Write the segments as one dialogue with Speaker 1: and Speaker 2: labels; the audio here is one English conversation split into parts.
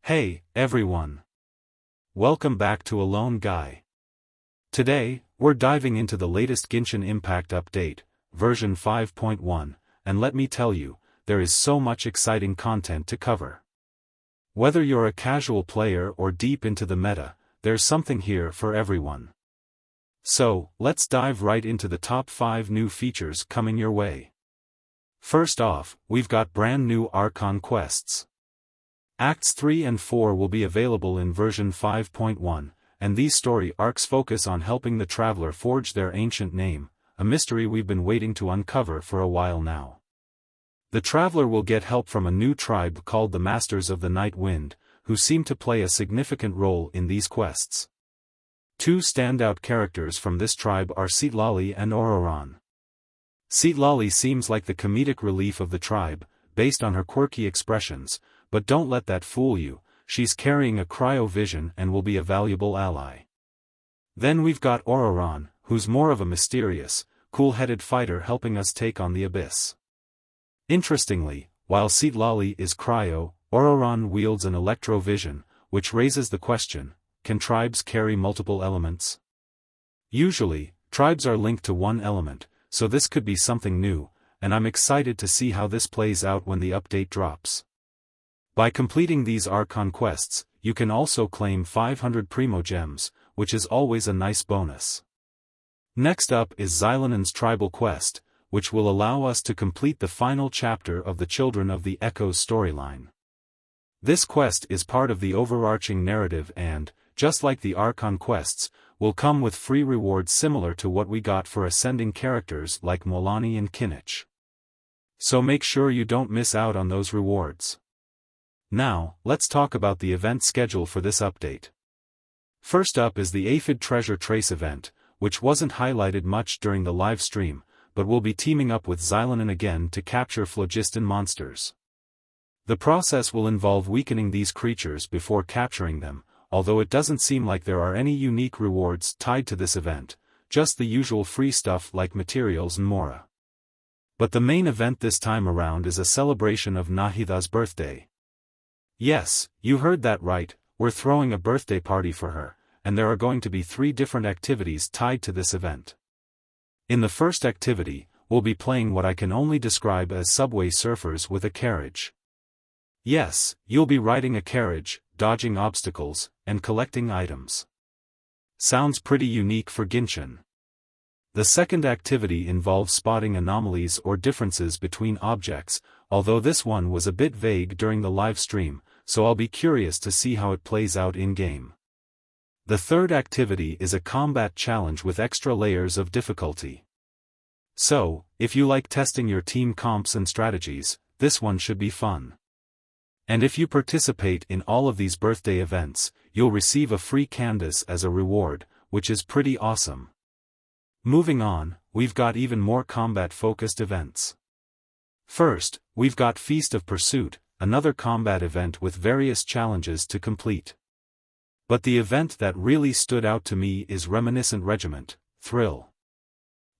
Speaker 1: Hey, everyone. Welcome back to Alone Guy. Today, we're diving into the latest Genshin Impact update, version 5.1, and let me tell you, there is so much exciting content to cover. Whether you're a casual player or deep into the meta, there's something here for everyone. So, let's dive right into the top 5 new features coming your way. First off, we've got brand new Archon quests. Acts 3 and 4 will be available in version 5.1, and these story arcs focus on helping the traveler forge their ancient name, a mystery we've been waiting to uncover for a while now. The traveler will get help from a new tribe called the Masters of the Night Wind, who seem to play a significant role in these quests. Two standout characters from this tribe are Citlali and Ororon. Citlali seems like the comedic relief of the tribe, based on her quirky expressions, but don't let that fool you, she's carrying a cryo-vision and will be a valuable ally. Then we've got Ororon, who's more of a mysterious, cool-headed fighter helping us take on the Abyss. Interestingly, while Citlali is cryo, Ororon wields an electro-vision, which raises the question, can tribes carry multiple elements? Usually, tribes are linked to one element, so this could be something new, and I'm excited to see how this plays out when the update drops. By completing these Archon quests, you can also claim 500 Primo Gems, which is always a nice bonus. Next up is Xilanen's Tribal Quest, which will allow us to complete the final chapter of the Children of the Echoes storyline. This quest is part of the overarching narrative and, just like the Archon quests, will come with free rewards similar to what we got for ascending characters like Molani and Kinich. So make sure you don't miss out on those rewards. Now, let's talk about the event schedule for this update. First up is the Aphid Treasure Trace event, which wasn't highlighted much during the live stream, but will be teaming up with Xilanen again to capture phlogiston monsters. The process will involve weakening these creatures before capturing them, although it doesn't seem like there are any unique rewards tied to this event, just the usual free stuff like materials and mora. But the main event this time around is a celebration of Nahidha's birthday. Yes, you heard that right, we're throwing a birthday party for her, and there are going to be 3 different activities tied to this event. In the first activity, we'll be playing what I can only describe as Subway Surfers with a carriage. Yes, you'll be riding a carriage, dodging obstacles, and collecting items. Sounds pretty unique for Genshin. The second activity involves spotting anomalies or differences between objects, although this one was a bit vague during the live stream, so I'll be curious to see how it plays out in-game. The third activity is a combat challenge with extra layers of difficulty. So, if you like testing your team comps and strategies, this one should be fun. And if you participate in all of these birthday events, you'll receive a free canvas as a reward, which is pretty awesome. Moving on, we've got even more combat-focused events. First, we've got Feast of Pursuit, another combat event with various challenges to complete. But the event that really stood out to me is Reminiscent Regiment, Thrill.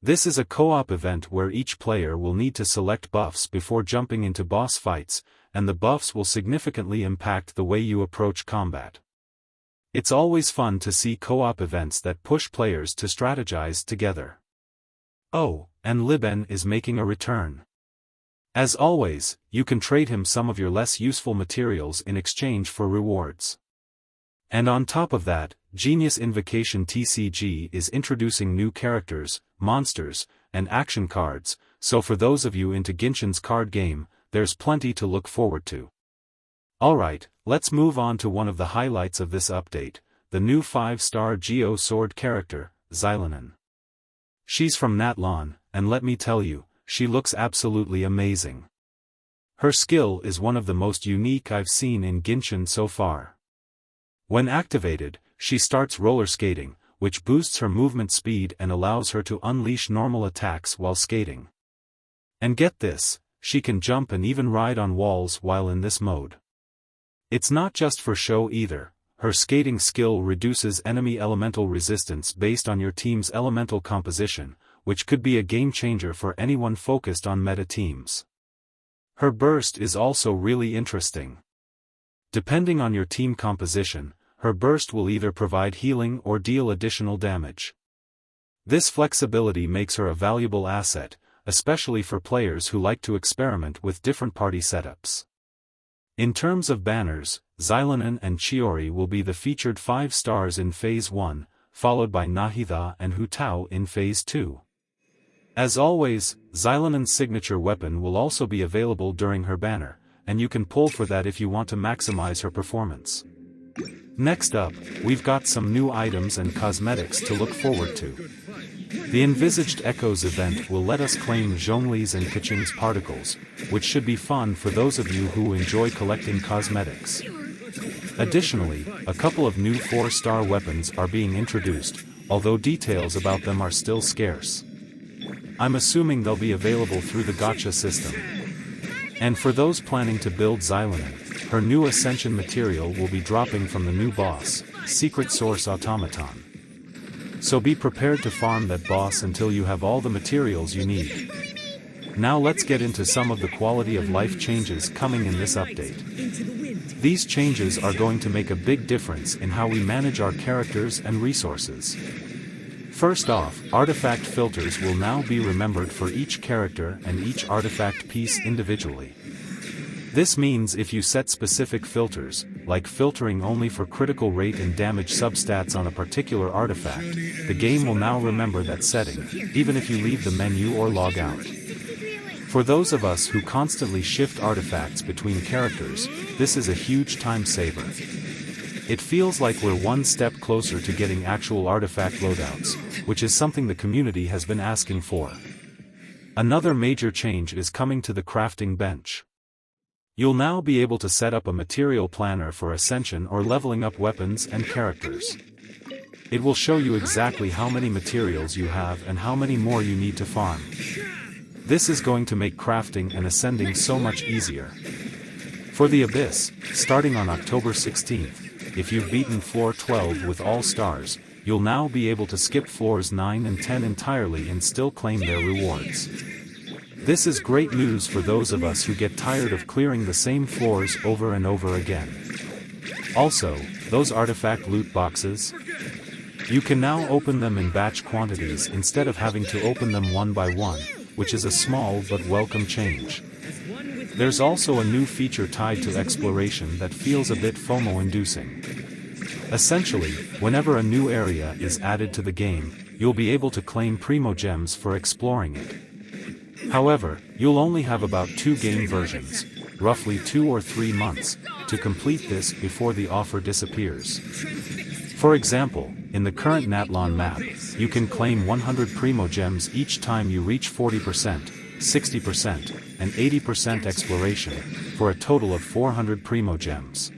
Speaker 1: This is a co-op event where each player will need to select buffs before jumping into boss fights, and the buffs will significantly impact the way you approach combat. It's always fun to see co-op events that push players to strategize together. Oh, and Liben is making a return. As always, you can trade him some of your less useful materials in exchange for rewards. And on top of that, Genius Invocation TCG is introducing new characters, monsters, and action cards, so for those of you into Genshin's card game, there's plenty to look forward to. Alright, let's move on to one of the highlights of this update, the new 5-star Geo Sword character, Xilanen. She's from Natlan, and let me tell you, she looks absolutely amazing. Her skill is one of the most unique I've seen in Genshin so far. When activated, she starts roller skating, which boosts her movement speed and allows her to unleash normal attacks while skating. And get this, she can jump and even ride on walls while in this mode. It's not just for show either, her skating skill reduces enemy elemental resistance based on your team's elemental composition, which could be a game changer for anyone focused on meta teams. Her burst is also really interesting. Depending on your team composition, her burst will either provide healing or deal additional damage. This flexibility makes her a valuable asset, especially for players who like to experiment with different party setups. In terms of banners, Xilanen and Chiori will be the featured 5 stars in Phase 1, followed by Nahida and Hu Tao in Phase 2. As always, Xilanen's signature weapon will also be available during her banner, and you can pull for that if you want to maximize her performance. Next up, we've got some new items and cosmetics to look forward to. The envisaged Echoes event will let us claim Zhongli's and Keqing's particles, which should be fun for those of you who enjoy collecting cosmetics. Additionally, a couple of new 4-star weapons are being introduced, although details about them are still scarce. I'm assuming they'll be available through the gacha system. And for those planning to build Xilanen, her new Ascension material will be dropping from the new boss, Secret Source Automaton. So be prepared to farm that boss until you have all the materials you need. Now let's get into some of the quality of life changes coming in this update. These changes are going to make a big difference in how we manage our characters and resources. First off, artifact filters will now be remembered for each character and each artifact piece individually. This means if you set specific filters, like filtering only for critical rate and damage substats on a particular artifact, the game will now remember that setting, even if you leave the menu or log out. For those of us who constantly shift artifacts between characters, this is a huge time saver. It feels like we're one step closer to getting actual artifact loadouts, which is something the community has been asking for. Another major change is coming to the crafting bench. You'll now be able to set up a material planner for ascension or leveling up weapons and characters. It will show you exactly how many materials you have and how many more you need to farm. This is going to make crafting and ascending so much easier. For the Abyss, starting on October 16th, if you've beaten floor 12 with all stars, you'll now be able to skip floors 9 and 10 entirely and still claim their rewards. This is great news for those of us who get tired of clearing the same floors over and over again. Also, those artifact loot boxes? You can now open them in batch quantities instead of having to open them one by one, which is a small but welcome change. There's also a new feature tied to exploration that feels a bit FOMO-inducing. Essentially, whenever a new area is added to the game, you'll be able to claim Primo Gems for exploring it. However, you'll only have about 2 game versions, roughly 2 or 3 months, to complete this before the offer disappears. For example, in the current Natlon map, you can claim 100 Primo Gems each time you reach 40%, 60%, and 80% exploration, for a total of 400 Primo Gems.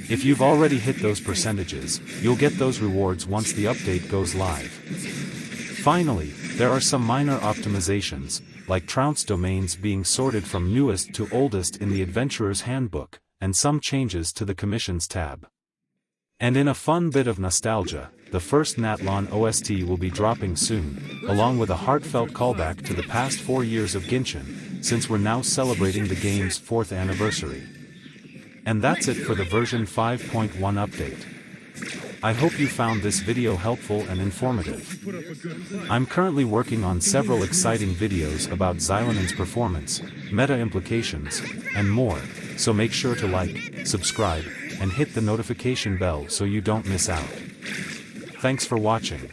Speaker 1: If you've already hit those percentages, you'll get those rewards once the update goes live. Finally, there are some minor optimizations, like Trounce domains being sorted from newest to oldest in the Adventurer's Handbook, and some changes to the Commissions tab. And in a fun bit of nostalgia, the first Natlon OST will be dropping soon, along with a heartfelt callback to the past 4 years of Genshin, since we're now celebrating the game's 4th anniversary. And that's it for the version 5.1 update. I hope you found this video helpful and informative. I'm currently working on several exciting videos about Xilanen's performance, meta implications, and more, so make sure to like, subscribe, and hit the notification bell so you don't miss out. Thanks for watching.